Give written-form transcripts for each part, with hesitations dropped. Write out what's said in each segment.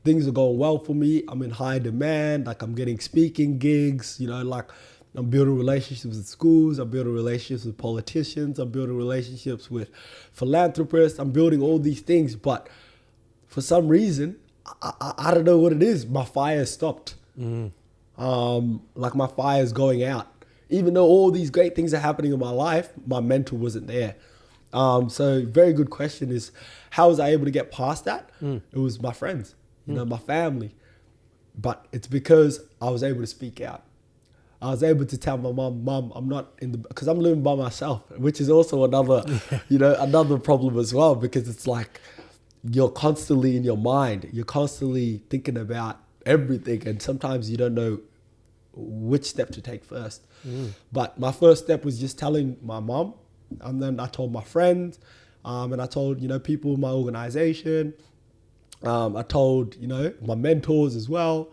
things are going well for me. I'm in high demand. Like I'm getting speaking gigs, like I'm building relationships with schools. I'm building relationships with politicians. I'm building relationships with philanthropists. I'm building all these things. But for some reason, I don't know what it is. My fire stopped. Like my fire is going out. Even though all these great things are happening in my life, my mental wasn't there. So very good question is, how was I able to get past that? It was my friends, my family. But it's because I was able to speak out. I was able to tell my mom, I'm not because I'm living by myself, which is also another, another problem as well, because it's like you're constantly in your mind. You're constantly thinking about everything. And sometimes you don't know which step to take first. But my first step was just telling my mom. And then I told my friends, and I told, people in my organization. I told, my mentors as well.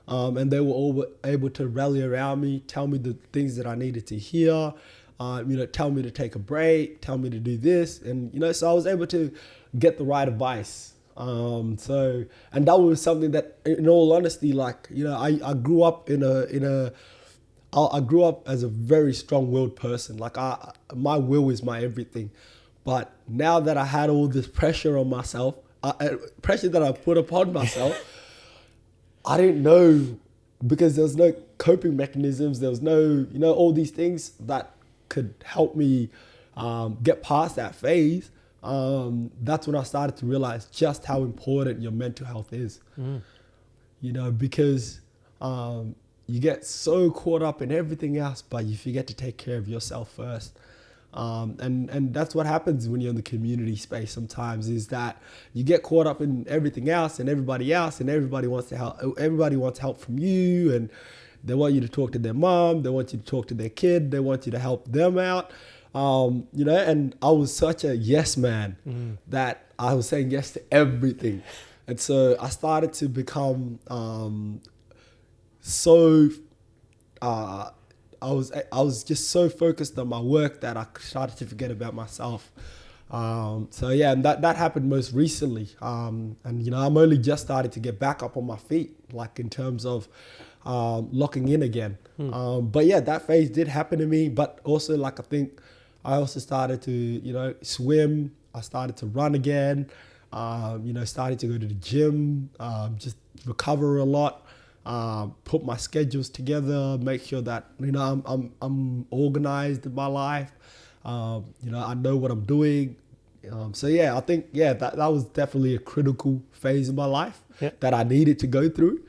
And they were all able to rally around me, tell me the things that I needed to hear, tell me to take a break, tell me to do this. And, so I was able to get the right advice. And that was something that, in all honesty, like, I grew up I grew up as a very strong-willed person. Like my will is my everything. But now that I had all this pressure on myself, pressure that I put upon myself, I didn't know, because there was no coping mechanisms. There was no, all these things that could help me get past that phase. That's when I started to realize just how important your mental health is. Because you get so caught up in everything else, but you forget to take care of yourself first. And that's what happens when you're in the community space sometimes, is that you get caught up in everything else and everybody else, and everybody wants to help. Everybody wants help from you, and they want you to talk to their mom. They want you to talk to their kid. They want you to help them out. And I was such a yes man that I was saying yes to everything. And so I started to become I was just so focused on my work that I started to forget about myself. And that happened most recently. I'm only just started to get back up on my feet, like in terms of locking in again. But yeah, that phase did happen to me. But also, like, I think I also started to, swim. I started to run again. Started to go to the gym, just recover a lot. Put my schedules together, make sure that I'm organized in my life. I know what I'm doing. I think that was definitely a critical phase of my life that I needed to go through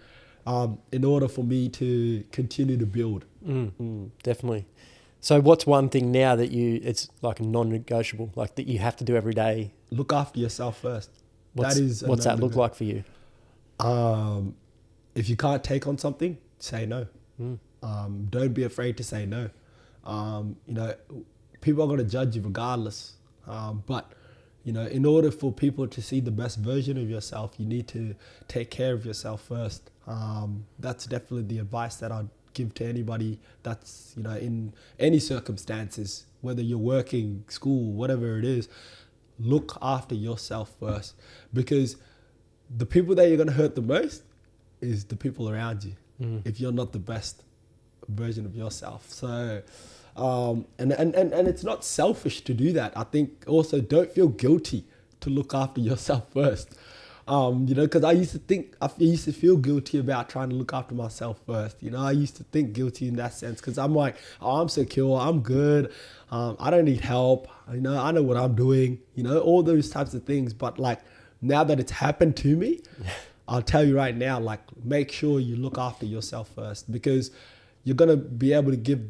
in order for me to continue to build. Definitely. So what's one thing now that it's like a non-negotiable, like that you have to do every day? Look after yourself first. What's that look like for you? If you can't take on something, say no. Don't be afraid to say no. People are going to judge you regardless. But in order for people to see the best version of yourself, you need to take care of yourself first. That's definitely the advice that I'd give to anybody that's, in any circumstances, whether you're working, school, whatever it is. Look after yourself first, because the people that you're going to hurt the most is the people around you if you're not the best version of yourself. So and it's not selfish to do that. I think also don't feel guilty to look after yourself first. Because I used to feel guilty about trying to look after myself first. I used to think guilty in that sense, because I'm like, oh, I'm secure, I'm good, I don't need help, I know what I'm doing, all those types of things. But like, now that it's happened to me, I'll tell you right now, like, make sure you look after yourself first, because you're going to be able to give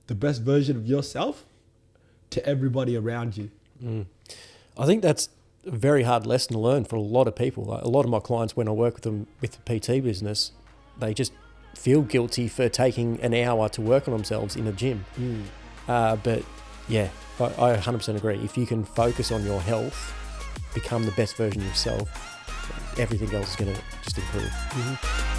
the best version of yourself to everybody around you. I think that's a very hard lesson to learn for a lot of people. Like, a lot of my clients, when I work with them with the PT business, they just feel guilty for taking an hour to work on themselves in a gym. But yeah, I 100% agree. If you can focus on your health, become the best version of yourself, everything else is going to just improve.